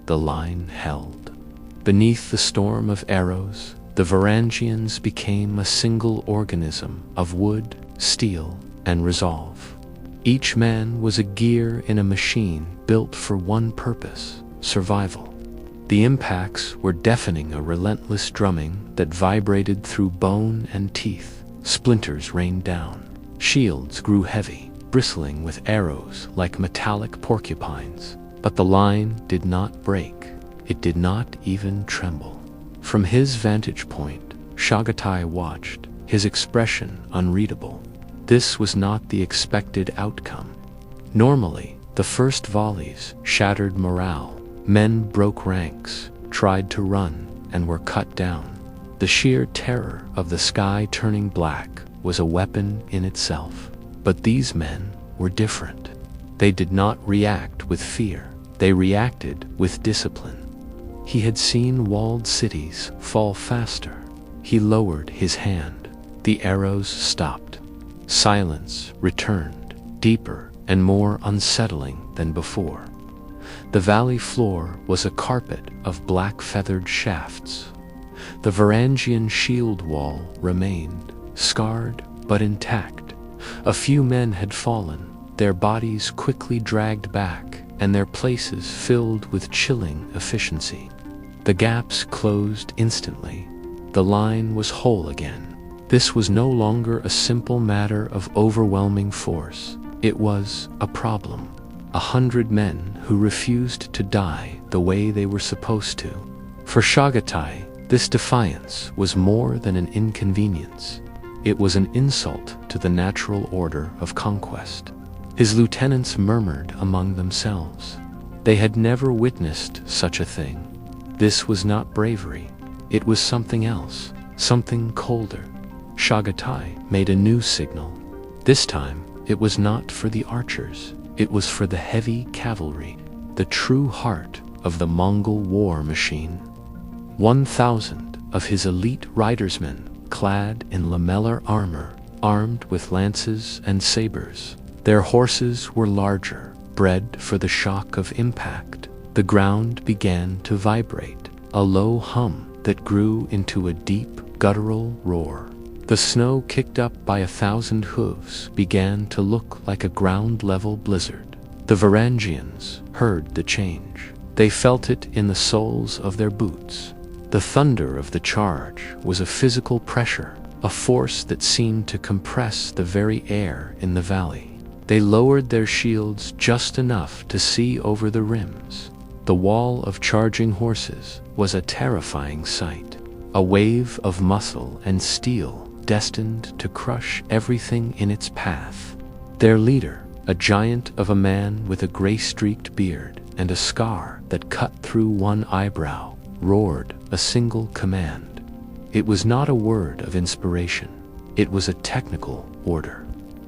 the line held. Beneath the storm of arrows, the Varangians became a single organism of wood, steel, and resolve. Each man was a gear in a machine built for one purpose: survival. The impacts were deafening, a relentless drumming that vibrated through bone and teeth. Splinters rained down. Shields grew heavy, bristling with arrows like metallic porcupines. But the line did not break. It did not even tremble. From his vantage point, Chagatai watched, his expression unreadable. This was not the expected outcome. Normally, the first volleys shattered morale. Men broke ranks, tried to run, and were cut down. The sheer terror of the sky turning black was a weapon in itself. But these men were different. They did not react with fear. They reacted with discipline. He had seen walled cities fall faster. He lowered his hand. The arrows stopped. Silence returned, deeper and more unsettling than before. The valley floor was a carpet of black feathered shafts. The Varangian shield wall remained, scarred but intact. A few men had fallen, their bodies quickly dragged back, and their places filled with chilling efficiency. The gaps closed instantly. The line was whole again. This was no longer a simple matter of overwhelming force. It was a problem. 100 men who refused to die the way they were supposed to. For Chagatai, this defiance was more than an inconvenience. It was an insult to the natural order of conquest. His lieutenants murmured among themselves. They had never witnessed such a thing. This was not bravery. It was something else, something colder. Chagatai made a new signal. This time, it was not for the archers. It was for the heavy cavalry, the true heart of the Mongol war machine. 1,000 of his elite ridersmen, clad in lamellar armor, armed with lances and sabers. Their horses were larger, bred for the shock of impact. The ground began to vibrate, a low hum that grew into a deep, guttural roar. The snow kicked up by 1,000 hooves began to look like a ground-level blizzard. The Varangians heard the change. They felt it in the soles of their boots. The thunder of the charge was a physical pressure, a force that seemed to compress the very air in the valley. They lowered their shields just enough to see over the rims. The wall of charging horses was a terrifying sight, a wave of muscle and steel destined to crush everything in its path. Their leader, a giant of a man with a gray-streaked beard and a scar that cut through one eyebrow, roared a single command. It was not a word of inspiration. It was a technical order.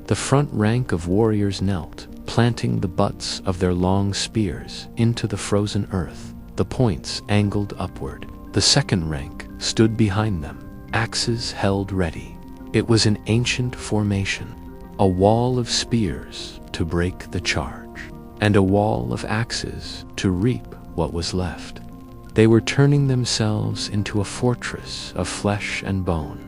The front rank of warriors knelt, planting the butts of their long spears into the frozen earth, the points angled upward. The second rank stood behind them, axes held ready. It was an ancient formation, a wall of spears to break the charge, and a wall of axes to reap what was left. They were turning themselves into a fortress of flesh and bone.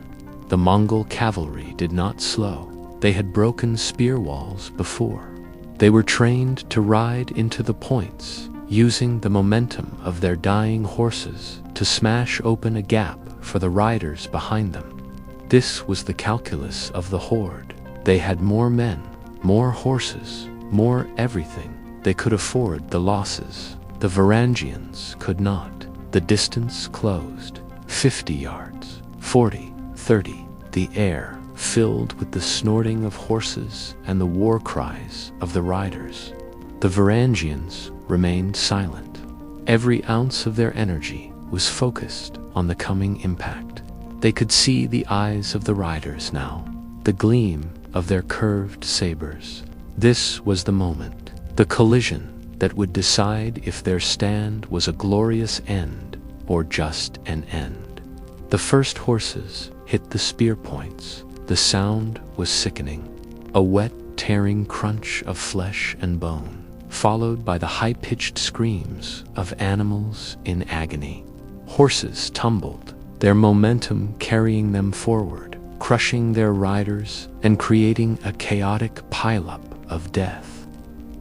The Mongol cavalry did not slow. They had broken spear walls before. They were trained to ride into the points, using the momentum of their dying horses to smash open a gap for the riders behind them. This was the calculus of the horde. They had more men, more horses, more everything. They could afford the losses. The Varangians could not. The distance closed. 50 yards, 40, 30. The air filled with the snorting of horses and the war cries of the riders. The Varangians remained silent. Every ounce of their energy was focused on the coming impact. They could see the eyes of the riders now, the gleam of their curved sabers. This was the moment, the collision that would decide if their stand was a glorious end or just an end. The first horses hit the spear points. The sound was sickening, a wet, tearing crunch of flesh and bone. followed by the high-pitched screams of animals in agony. Horses tumbled, their momentum carrying them forward, crushing their riders and creating a chaotic pileup of death.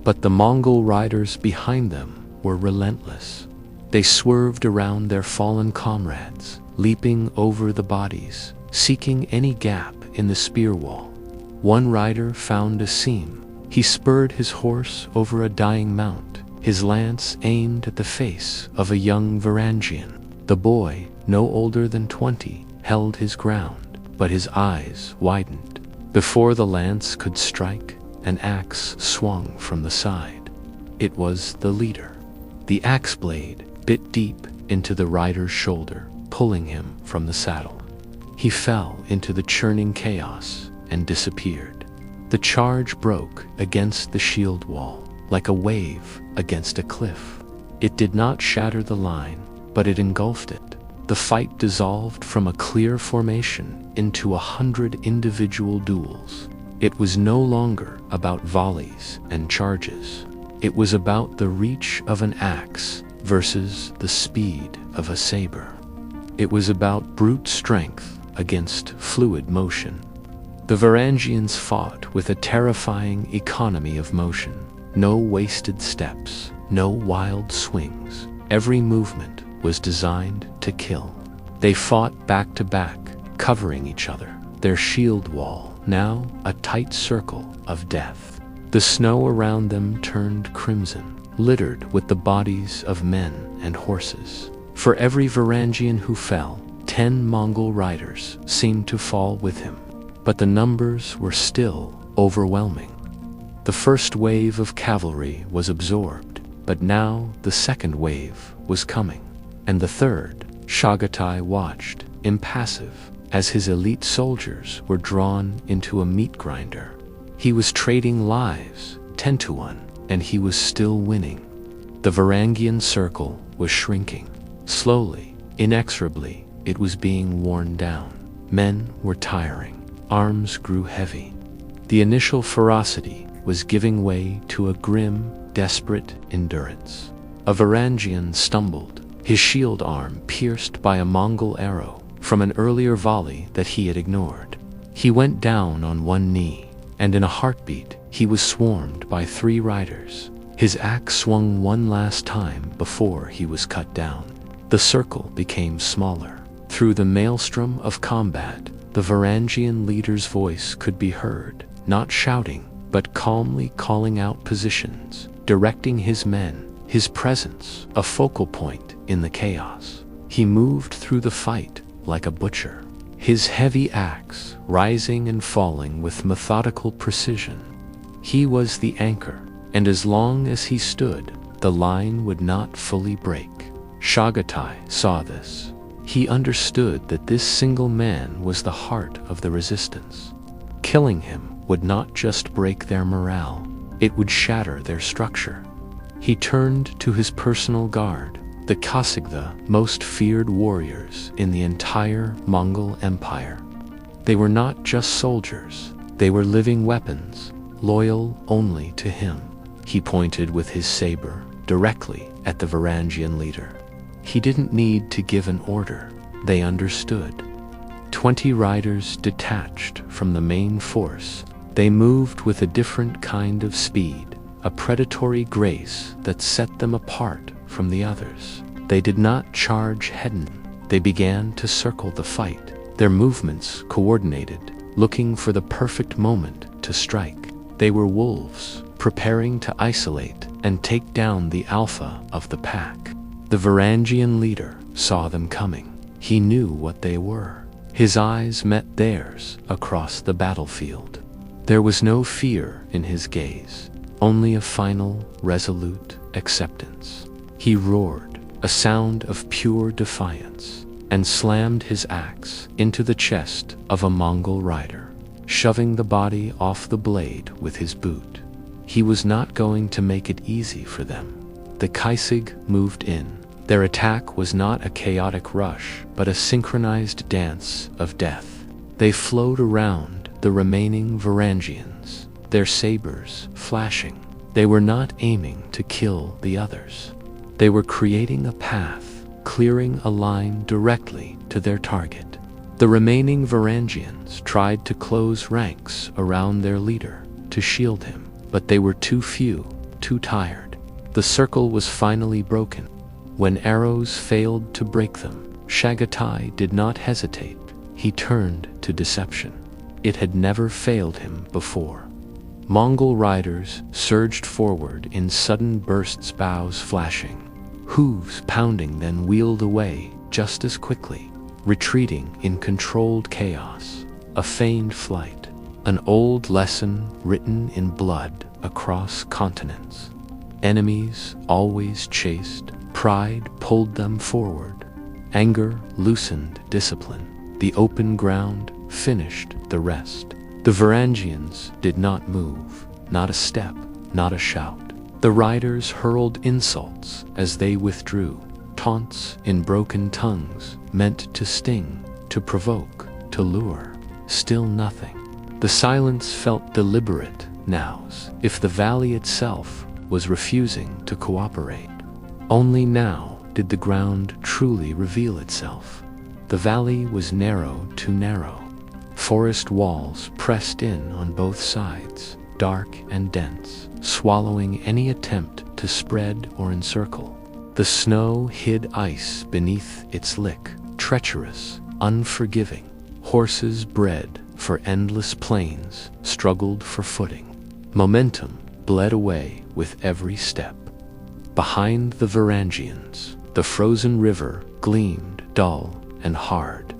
But the Mongol riders behind them were relentless. They swerved around their fallen comrades, leaping over the bodies, seeking any gap in the spear wall. One rider found a seam. He spurred his horse over a dying mount, his lance aimed at the face of a young Varangian. The boy, no older than 20, held his ground, but his eyes widened. Before the lance could strike, an axe swung from the side. It was the leader. The axe blade bit deep into the rider's shoulder, pulling him from the saddle. He fell into the churning chaos and disappeared. The charge broke against the shield wall, like a wave against a cliff. It did not shatter the line, but it engulfed it. The fight dissolved from a clear formation into 100 individual duels. It was no longer about volleys and charges. It was about the reach of an axe versus the speed of a saber. It was about brute strength against fluid motion. The Varangians fought with a terrifying economy of motion. No wasted steps, no wild swings. Every movement was designed to kill. They fought back to back, covering each other, their shield wall now a tight circle of death. The snow around them turned crimson, littered with the bodies of men and horses. For every Varangian who fell, 10 Mongol riders seemed to fall with him. But the numbers were still overwhelming. The first wave of cavalry was absorbed, but now the second wave was coming. And the third. Chagatai watched, impassive, as his elite soldiers were drawn into a meat grinder. He was trading lives, 10-1, and he was still winning. The Varangian circle was shrinking. Slowly, inexorably, it was being worn down. Men were tiring. Arms grew heavy. The initial ferocity was giving way to a grim, desperate endurance. A Varangian stumbled, his shield arm pierced by a Mongol arrow from an earlier volley that he had ignored. He went down on one knee, and in a heartbeat, he was swarmed by 3 riders. His axe swung one last time before he was cut down. The circle became smaller. Through the maelstrom of combat, the Varangian leader's voice could be heard, not shouting, but calmly calling out positions, directing his men, his presence a focal point in the chaos. He moved through the fight like a butcher, his heavy axe rising and falling with methodical precision. He was the anchor, and as long as he stood, the line would not fully break. Chagatai saw this. He understood that this single man was the heart of the resistance. Killing him would not just break their morale, it would shatter their structure. He turned to his personal guard, the Kasigda, most feared warriors in the entire Mongol Empire. They were not just soldiers, they were living weapons, loyal only to him. He pointed with his saber directly at the Varangian leader. He didn't need to give an order, they understood. 20 riders detached from the main force, they moved with a different kind of speed, a predatory grace that set them apart from the others. They did not charge head-on, they began to circle the fight, their movements coordinated, looking for the perfect moment to strike. They were wolves, preparing to isolate and take down the alpha of the pack. The Varangian leader saw them coming. He knew what they were. His eyes met theirs across the battlefield. There was no fear in his gaze, only a final, resolute acceptance. He roared, a sound of pure defiance, and slammed his axe into the chest of a Mongol rider, shoving the body off the blade with his boot. He was not going to make it easy for them. The Kaisig moved in. Their attack was not a chaotic rush, but a synchronized dance of death. They flowed around the remaining Varangians, their sabers flashing, They were not aiming to kill the others. They were creating a path, clearing a line directly to their target. The remaining Varangians tried to close ranks around their leader to shield him, but they were too few, too tired. The circle was finally broken. When arrows failed to break them, Chagatai did not hesitate. He turned to deception. It had never failed him before. Mongol riders surged forward in sudden bursts, bows flashing, hooves pounding, then wheeled away just as quickly, retreating in controlled chaos, a feigned flight, an old lesson written in blood across continents. Enemies always chased, pride pulled them forward, anger loosened discipline. The open ground finished the rest. The Varangians did not move, not a step, not a shout. The riders hurled insults as they withdrew, taunts in broken tongues meant to sting, to provoke, to lure. Still nothing. The silence felt deliberate now, as if the valley itself was refusing to cooperate. Only now did the ground truly reveal itself. The valley was narrow, too narrow. Forest walls pressed in on both sides, dark and dense, swallowing any attempt to spread or encircle. The snow hid ice beneath its lick, treacherous, unforgiving. Horses bred for endless plains struggled for footing. Momentum bled away with every step. Behind the Varangians, the frozen river gleamed dull and hard.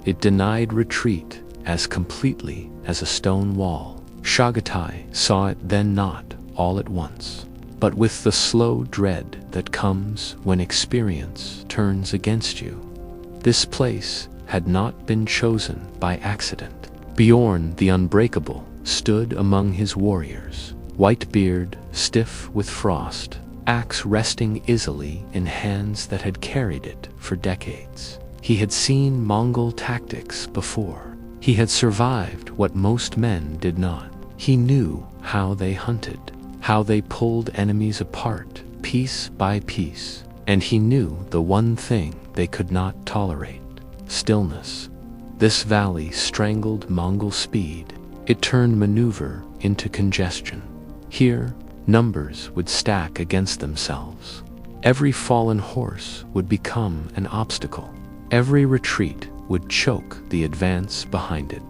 It denied retreat as completely as a stone wall. Chagatai saw it then, not all at once, but with the slow dread that comes when experience turns against you. This place had not been chosen by accident. Bjorn the Unbreakable stood among his warriors, white beard stiff with frost, axe resting easily in hands that had carried it for decades. He had seen Mongol tactics before. He had survived what most men did not. He knew how they hunted, how they pulled enemies apart, piece by piece, and he knew the one thing they could not tolerate: stillness. This valley strangled Mongol speed. It turned maneuver into congestion. Here, numbers would stack against themselves. Every fallen horse would become an obstacle. Every retreat would choke the advance behind it.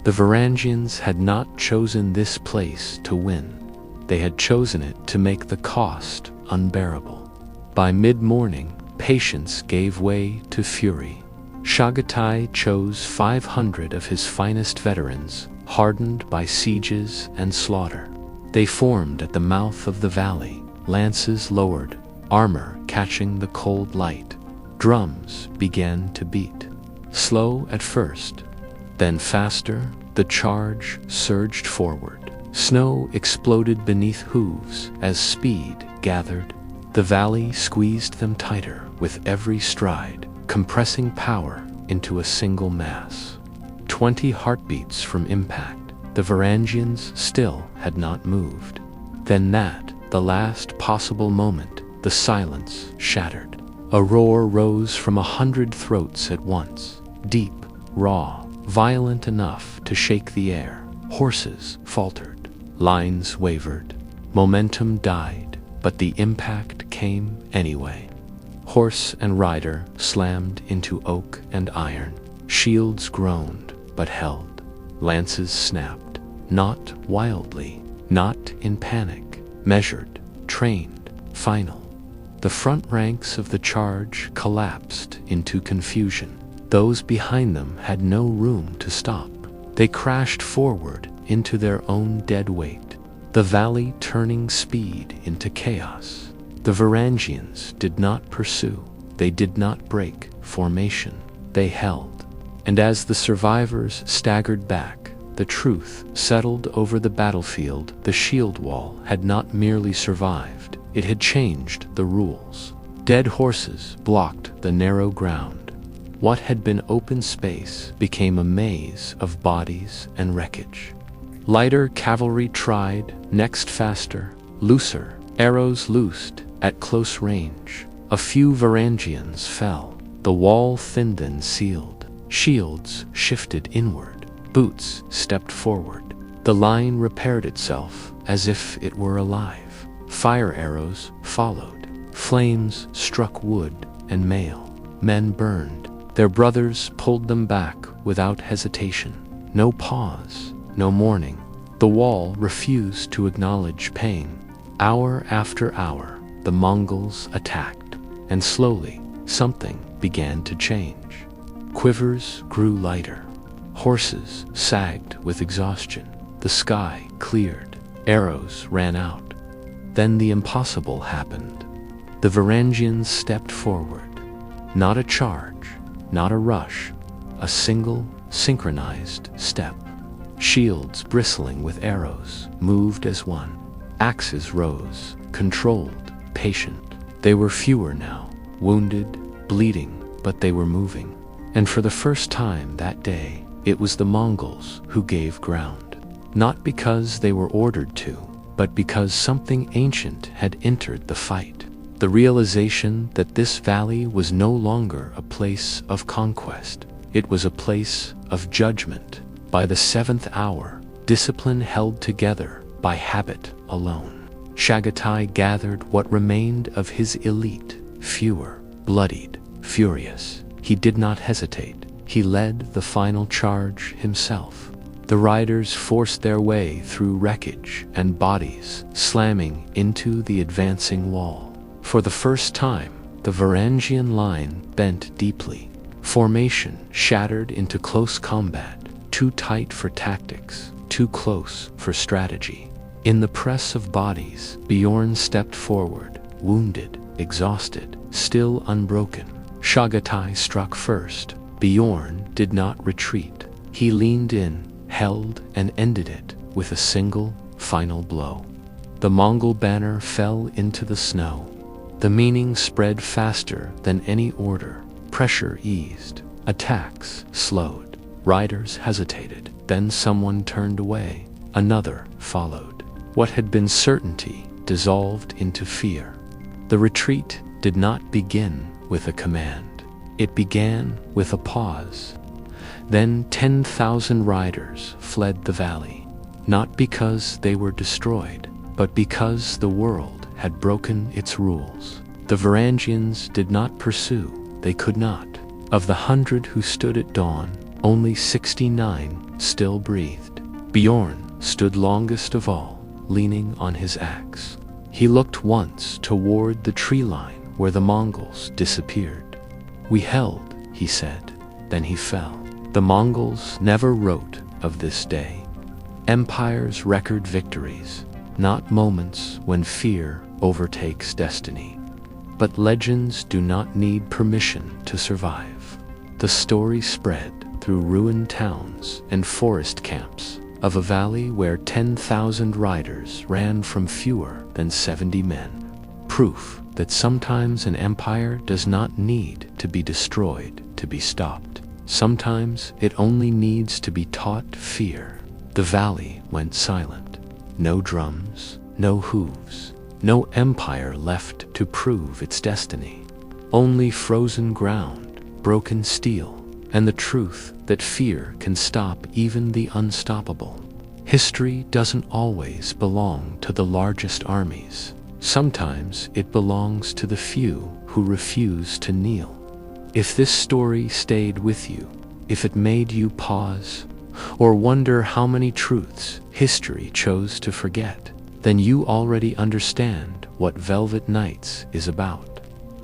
The Varangians had not chosen this place to win. They had chosen it to make the cost unbearable. By mid-morning, patience gave way to fury. Chagatai chose 500 of his finest veterans, hardened by sieges and slaughter. They formed at the mouth of the valley, lances lowered, armor catching the cold light. Drums began to beat. Slow at first, then faster, the charge surged forward. Snow exploded beneath hooves as speed gathered. The valley squeezed them tighter with every stride, compressing power into a single mass. 20 heartbeats from impact, the Varangians still had not moved. Then the last possible moment, the silence shattered. A roar rose from 100 throats at once, deep, raw, violent enough to shake the air. Horses faltered, lines wavered, momentum died, but the impact came anyway. Horse and rider slammed into oak and iron. Shields groaned, but held. Lances snapped, not wildly, not in panic, measured, trained, final. The front ranks of the charge collapsed into confusion. Those behind them had no room to stop. They crashed forward into their own dead weight, the valley turning speed into chaos. The Varangians did not pursue. They did not break formation. They held. And as the survivors staggered back, the truth settled over the battlefield. The shield wall had not merely survived, it had changed the rules. Dead horses blocked the narrow ground. What had been open space became a maze of bodies and wreckage. Lighter cavalry tried, next faster, looser, arrows loosed at close range. A few Varangians fell. The wall thinned and sealed. Shields shifted inward. Boots stepped forward. The line repaired itself as if it were alive. Fire arrows followed. Flames struck wood and mail. Men burned. Their brothers pulled them back without hesitation. No pause, no mourning. The wall refused to acknowledge pain. Hour after hour, the Mongols attacked, and slowly, something began to change. Quivers grew lighter. Horses sagged with exhaustion. The sky cleared. Arrows ran out. Then the impossible happened. The Varangians stepped forward. Not a charge, not a rush, a single, synchronized step. Shields bristling with arrows moved as one. Axes rose, controlled, patient. They were fewer now, wounded, bleeding, but they were moving. And for the first time that day, it was the Mongols who gave ground. Not because they were ordered to, but because something ancient had entered the fight. The realization that this valley was no longer a place of conquest. It was a place of judgment. By the 7th hour, discipline held together by habit alone. Chagatai gathered what remained of his elite, fewer, bloodied, furious. He did not hesitate. He led the final charge himself. The riders forced their way through wreckage and bodies, slamming into the advancing wall. For the first time, the Varangian line bent deeply. Formation shattered into close combat, too tight for tactics, too close for strategy. In the press of bodies, Bjorn stepped forward, wounded, exhausted, still unbroken. Chagatai struck first. Bjorn did not retreat. He leaned in, held, and ended it with a single, final blow. The Mongol banner fell into the snow. The meaning spread faster than any order. Pressure eased. Attacks slowed. Riders hesitated. Then someone turned away. Another followed. What had been certainty dissolved into fear. The retreat did not begin with a command. It began with a pause. Then 10,000 riders fled the valley, not because they were destroyed, but because the world had broken its rules. The Varangians did not pursue. They could not. Of the 100 who stood at dawn, only 69 still breathed. Bjorn stood longest of all, leaning on his axe. He looked once toward the tree line where the Mongols disappeared. "We held," he said. Then he fell. The Mongols never wrote of this day. Empires record victories, not moments when fear overtakes destiny. But legends do not need permission to survive. The story spread through ruined towns and forest camps of a valley where 10,000 riders ran from fewer than 70 men. Proof that sometimes an empire does not need to be destroyed to be stopped. Sometimes it only needs to be taught fear. The valley went silent. No drums, no hooves, no empire left to prove its destiny. Only frozen ground, broken steel, and the truth that fear can stop even the unstoppable. History doesn't always belong to the largest armies. Sometimes it belongs to the few who refuse to kneel. If this story stayed with you, if it made you pause, or wonder how many truths history chose to forget, then you already understand what Velvet Nights is about.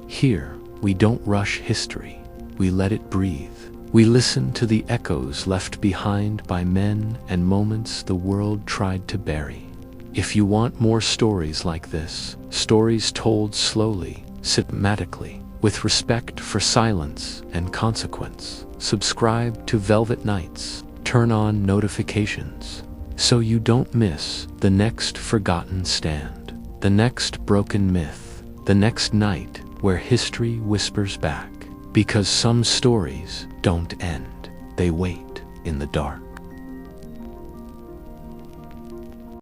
Here, we don't rush history. We let it breathe. We listen to the echoes left behind by men and moments the world tried to bury. If you want more stories like this, stories told slowly, systematically, with respect for silence and consequence, subscribe to Velvet Nights. Turn on notifications so you don't miss the next forgotten stand, the next broken myth, the next night where history whispers back. Because some stories don't end, they wait in the dark.